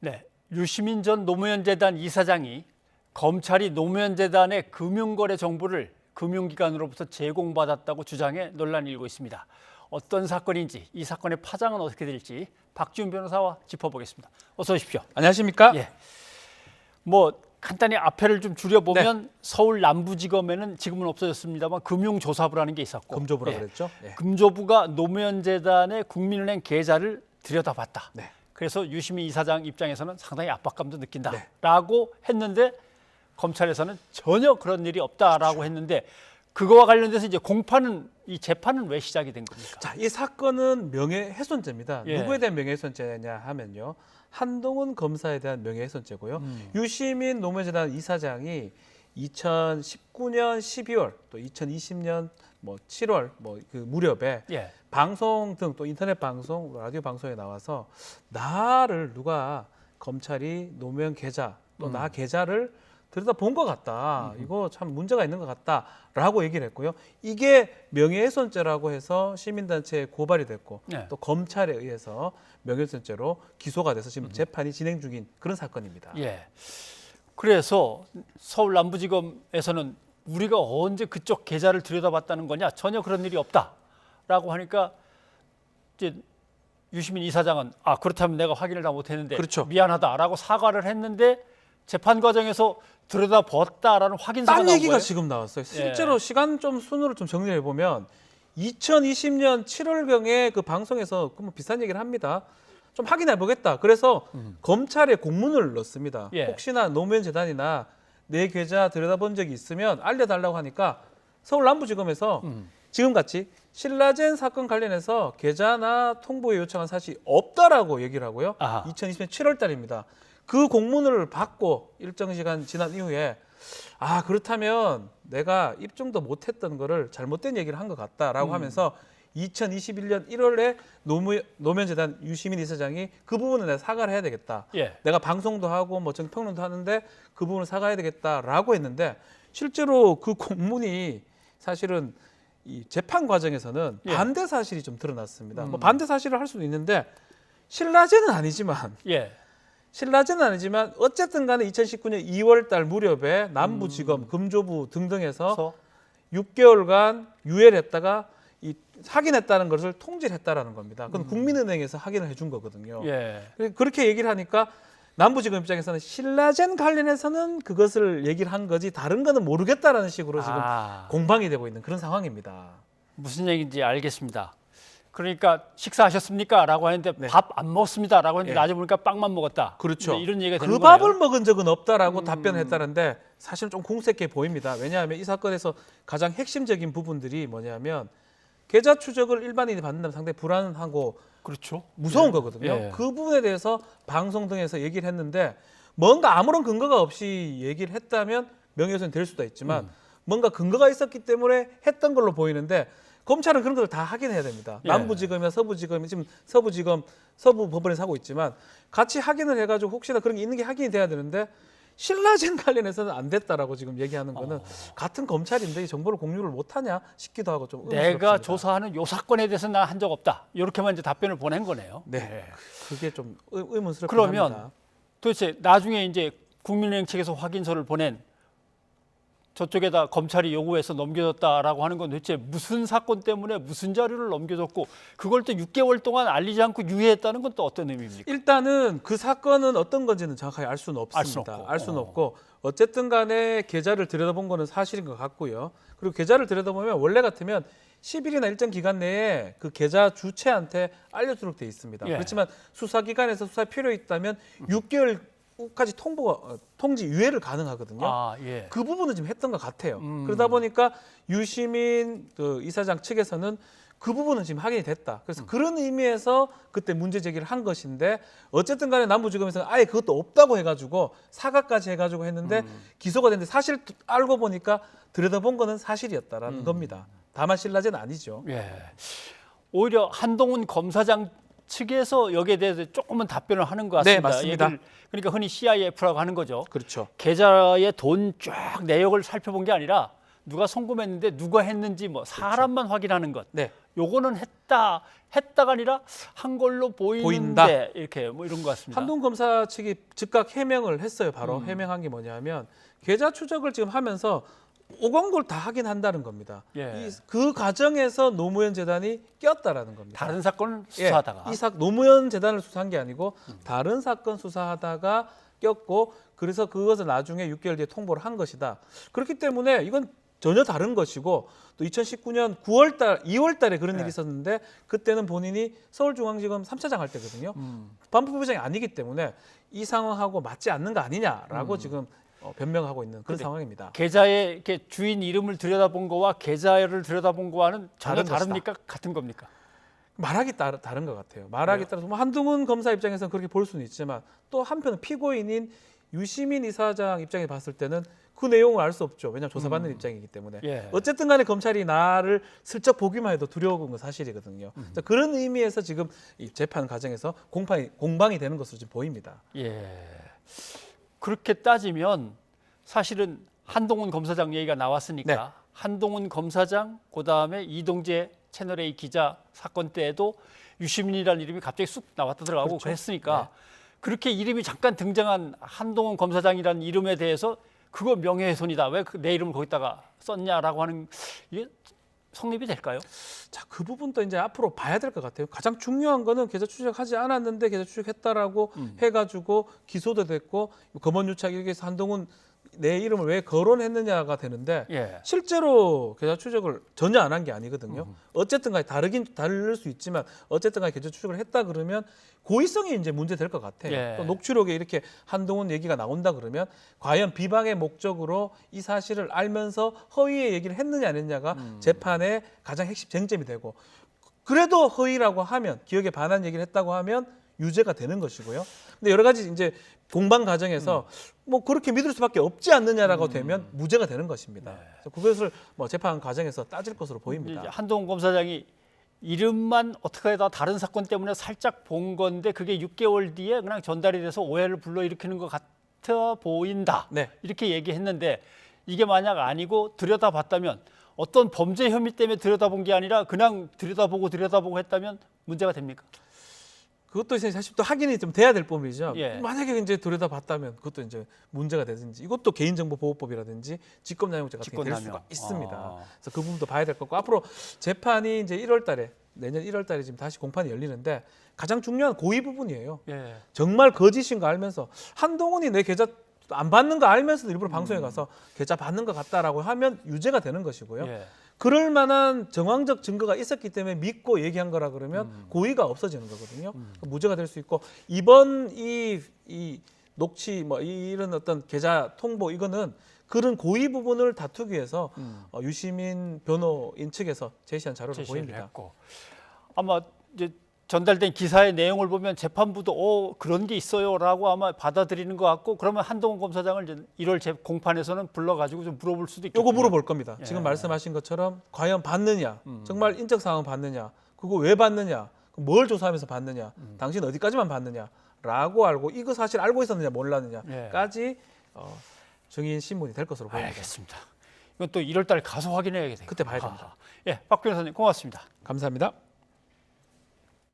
네, 유시민 전 노무현재단 이사장이 검찰이 노무현재단의 금융거래 정보를 금융기관으로부터 제공받았다고 주장해 논란이 일고 있습니다. 어떤 사건인지, 이 사건의 파장은 어떻게 될지 박지훈 변호사와 짚어보겠습니다. 어서 오십시오. 안녕하십니까? 예. 간단히 앞에를 좀 줄여보면 서울 남부지검에는 지금은 없어졌습니다만 금융조사부라는 게 있었고, 금조부라고 그랬죠? 금조부가 노무현재단의 국민은행 계좌를 들여다봤다. 네. 그래서 유시민 이사장 입장에서는 상당히 압박감도 느낀다라고 했는데 검찰에서는 전혀 그런 일이 없다라고 했는데 그거와 관련돼서 이제 이 재판은 왜 시작이 된 겁니까? 자, 이 사건은 명예훼손죄입니다. 예. 누구에 대한 명예훼손죄냐 하면요. 한동훈 검사에 대한 명예훼손죄고요. 유시민 노무현재단 이사장이 2019년 12월 또 2020년 7월 그 무렵에 방송 등 또 인터넷 방송, 라디오 방송에 나와서 나를 누가 검찰이 노무현 계좌 또 나 계좌를 들여다본 것 같다. 이거 참 문제가 있는 것 같다라고 얘기를 했고요. 이게 명예훼손죄라고 해서 시민단체에 고발이 됐고 또 검찰에 의해서 명예훼손죄로 기소가 돼서 지금 재판이 진행 중인 그런 사건입니다. 예. 그래서 서울 남부지검에서는 우리가 언제 그쪽 계좌를 들여다봤다는 거냐? 전혀 그런 일이 없다라고 하니까 이제 유시민 이사장은 그렇다면 내가 확인을 다 못했는데 그렇죠. 미안하다라고 사과를 했는데 재판 과정에서 들여다봤다라는 확인서가 딴 나온 얘기가 거예요? 지금 나왔어요. 실제로 시간 좀 순으로 좀 정리해 보면 2020년 7월경에 그 방송에서 비슷한 얘기를 합니다. 좀 확인해 보겠다. 그래서 검찰에 공문을 넣습니다. 혹시나 노무현 재단이나 내 계좌 들여다본 적이 있으면 알려달라고 하니까 서울 남부지검에서 지금같이 신라젠 사건 관련해서 계좌나 통보에 요청한 사실이 없다라고 얘기를 하고요. 2020년 7월 달입니다. 그 공문을 받고 일정 시간 지난 이후에 그렇다면 내가 입증도 못했던 거를 잘못된 얘기를 한 것 같다라고 하면서 2021년 1월에 노무현재단 유시민 이사장이 그 부분은 내가 사과를 해야 되겠다. 내가 방송도 하고 정평론도 하는데 그 부분을 사과해야 되겠다라고 했는데 실제로 그 공문이 사실은 이 재판 과정에서는 반대 사실이 좀 드러났습니다. 반대 사실을 할 수도 있는데 신라제는 아니지만 어쨌든 간에 2019년 2월 달 무렵에 남부지검, 금조부 등등에서 6개월간 유예했다가 확인했다는 것을 통지를 했다라는 겁니다. 그건 국민은행에서 확인을 해준 거거든요. 그렇게 얘기를 하니까 남부지검 입장에서는 신라젠 관련해서는 그것을 얘기를 한 거지 다른 거는 모르겠다라는 식으로 지금 공방이 되고 있는 그런 상황입니다. 무슨 얘기인지 알겠습니다. 그러니까 식사하셨습니까? 라고 하는데 밥 안 먹었습니다. 라고 했는데 나중에 보니까 빵만 먹었다. 그렇죠. 이런 얘기가 되는 그 거네요. 밥을 먹은 적은 없다라고 답변을 했다는데 사실은 좀 공색해 보입니다. 왜냐하면 이 사건에서 가장 핵심적인 부분들이 뭐냐면 계좌 추적을 일반인이 받는다면 상당히 불안하고 무서운 거거든요. 그 부분에 대해서 방송 등에서 얘기를 했는데 뭔가 아무런 근거가 없이 얘기를 했다면 명예훼손이 될 수도 있지만 뭔가 근거가 있었기 때문에 했던 걸로 보이는데 검찰은 그런 걸 다 확인해야 됩니다. 남부지검이나 서부지검이 지금 서부법원에서 하고 있지만 같이 확인을 해가지고 혹시나 그런 게 있는 게 확인이 돼야 되는데 신라젠 관련해서는 안 됐다라고 지금 얘기하는 거는 같은 검찰인데 이 정보를 공유를 못하냐 싶기도 하고 좀 의문스럽습니다. 내가 조사하는 요 사건에 대해서는 난 한 적 없다. 이렇게만 이제 답변을 보낸 거네요. 그게 좀 의문스럽긴 그러면 합니다. 도대체 나중에 이제 국민은행 측에서 확인서를 보낸 저쪽에다 검찰이 요구해서 넘겨줬다라고 하는 건 도대체 무슨 사건 때문에 무슨 자료를 넘겨줬고 그걸 또 6개월 동안 알리지 않고 유예했다는 건 또 어떤 의미입니까? 일단은 그 사건은 어떤 건지는 정확하게 알 수는 없습니다. 알 수는 없고 어쨌든 간에 계좌를 들여다본 거는 사실인 것 같고요. 그리고 계좌를 들여다보면 원래 같으면 10일이나 일정 기간 내에 그 계좌 주체한테 알려주도록 돼 있습니다. 그렇지만 수사기관에서 수사에 필요 있다면 6개월까지 통지 유예를 가능하거든요. 그 부분은 지금 했던 것 같아요. 그러다 보니까 유시민 이사장 측에서는 그 부분은 지금 확인이 됐다. 그래서 그런 의미에서 그때 문제 제기를 한 것인데 어쨌든 간에 남부지검에서는 아예 그것도 없다고 해가지고 사과까지 해가지고 했는데 기소가 됐는데 사실 알고 보니까 들여다본 거는 사실이었다라는 겁니다. 다만 신라제는 아니죠. 오히려 한동훈 검사장 측에서 여기에 대해서 조금은 답변을 하는 것 같습니다. 네, 맞습니다. 그러니까 흔히 CIF라고 하는 거죠. 그렇죠. 계좌의 돈 쫙 내역을 살펴본 게 아니라 누가 송금했는데 누가 했는지 사람만 확인하는 것. 요거는 했다가 아니라 한 걸로 보이는데 보인다. 이렇게 뭐 이런 것 같습니다. 한동훈 검사 측이 즉각 해명을 했어요. 바로 해명한 게 뭐냐면 계좌 추적을 지금 하면서 오간 걸 다 하긴 한다는 겁니다. 예. 그 과정에서 노무현 재단이 꼈다라는 겁니다. 다른 사건을 수사하다가 이 노무현 재단을 수사한 게 아니고 다른 사건 수사하다가 꼈고 그래서 그것을 나중에 6개월 뒤에 통보를 한 것이다. 그렇기 때문에 이건 전혀 다른 것이고 또 2019년 2월 달에 그런 일이 있었는데 그때는 본인이 서울중앙지검 3차장 할 때거든요. 반부부장이 아니기 때문에 이 상황하고 맞지 않는 거 아니냐라고 지금 변명하고 있는 그런 상황입니다. 계좌의 이렇게 주인 이름을 들여다본 거와 계좌를 들여다본 거와는 전혀 다른 다릅니까? 같은 겁니까? 말하기 다른 것 같아요. 말하기 따라서 뭐 한동훈 검사 입장에서는 그렇게 볼 수는 있지만 또 한편 피고인인 유시민 이사장 입장에 봤을 때는 그 내용을 알 수 없죠. 왜냐하면 조사받는 입장이기 때문에. 예. 어쨌든 간에 검찰이 나를 슬쩍 보기만 해도 두려운 건 사실이거든요. 자, 그런 의미에서 지금 이 재판 과정에서 공방이 되는 것으로 지금 보입니다. 예. 그렇게 따지면 사실은 한동훈 검사장 얘기가 나왔으니까 네. 한동훈 검사장 그다음에 이동재 채널A 기자 사건 때에도 유시민이라는 이름이 갑자기 쑥 나왔다 들어가고 그렇죠. 그랬으니까 그렇게 이름이 잠깐 등장한 한동훈 검사장이라는 이름에 대해서 그거 명예훼손이다. 왜 내 이름을 거기다가 썼냐라고 하는 이게 성립이 될까요? 자, 그 부분도 이제 앞으로 봐야 될 것 같아요. 가장 중요한 거는 계좌 추적하지 않았는데 계좌 추적했다라고 해가지고 기소도 됐고 검언유착 이렇게 해서 한동훈 내 이름을 왜 거론했느냐가 되는데 예. 실제로 계좌 추적을 전혀 안 한 게 아니거든요. 어쨌든 간에 다를 수 있지만 어쨌든 간에 계좌 추적을 했다 그러면 고의성이 이제 문제될 것 같아요. 예. 또 녹취록에 이렇게 한동훈 얘기가 나온다 그러면 과연 비방의 목적으로 이 사실을 알면서 허위의 얘기를 했느냐 안 했느냐가 재판의 가장 핵심 쟁점이 되고 그래도 허위라고 하면 기억에 반한 얘기를 했다고 하면 유죄가 되는 것이고요. 근데 여러 가지 이제 공방 과정에서 뭐 그렇게 믿을 수밖에 없지 않느냐라고 되면 무죄가 되는 것입니다. 그래서 그것을 뭐 재판 과정에서 따질 것으로 보입니다. 이제 한동훈 검사장이 이름만 어떻게 하다 다른 사건 때문에 살짝 본 건데 그게 6개월 뒤에 그냥 전달이 돼서 오해를 불러일으키는 것 같아 보인다. 네. 이렇게 얘기했는데 이게 만약 아니고 들여다봤다면 어떤 범죄 혐의 때문에 들여다본 게 아니라 그냥 들여다보고 했다면 문제가 됩니까? 그것도 이제 사실 또 확인이 좀 돼야 될 부분이죠. 예. 만약에 이제 들여다봤다면 그것도 이제 문제가 되든지 이것도 개인정보보호법이라든지 직권남용죄 같은 게 될 직권남용. 수가 있습니다. 아. 그래서 그 부분도 봐야 될 거고 앞으로 재판이 이제 1월달에 내년 1월달에 지금 다시 공판이 열리는데 가장 중요한 고의 부분이에요. 예. 정말 거짓인 거 알면서 한동훈이 내 계좌 안 받는 거 알면서도 일부러 방송에 가서 계좌 받는 것 같다라고 하면 유죄가 되는 것이고요. 예. 그럴 만한 정황적 증거가 있었기 때문에 믿고 얘기한 거라 그러면 고의가 없어지는 거거든요. 무죄가 될 수 있고 이번 이 녹취 뭐 이런 어떤 계좌 통보 이거는 그런 고의 부분을 다투기 위해서 유시민 변호인 측에서 제시한 자료로 제시를 보입니다. 했고 아마 이제 전달된 기사의 내용을 보면 재판부도 그런 게 있어요라고 아마 받아들이는 것 같고 그러면 한동훈 검사장을 이제 1월 공판에서는 불러가지고 좀 물어볼 수도 있겠고. 요거 물어볼 겁니다. 예. 지금 말씀하신 것처럼 과연 받느냐, 정말 인적 사항 받느냐, 그거 왜 받느냐, 뭘 조사하면서 받느냐, 당신 어디까지만 받느냐라고 알고 이거 사실 알고 있었느냐 몰랐느냐까지 증인 신문이 될 것으로 보입니다. 알겠습니다. 이건 또 1월달 가서 확인해야겠네요. 그때 봐야 됩니다. 예, 박 변호사님 고맙습니다. 감사합니다.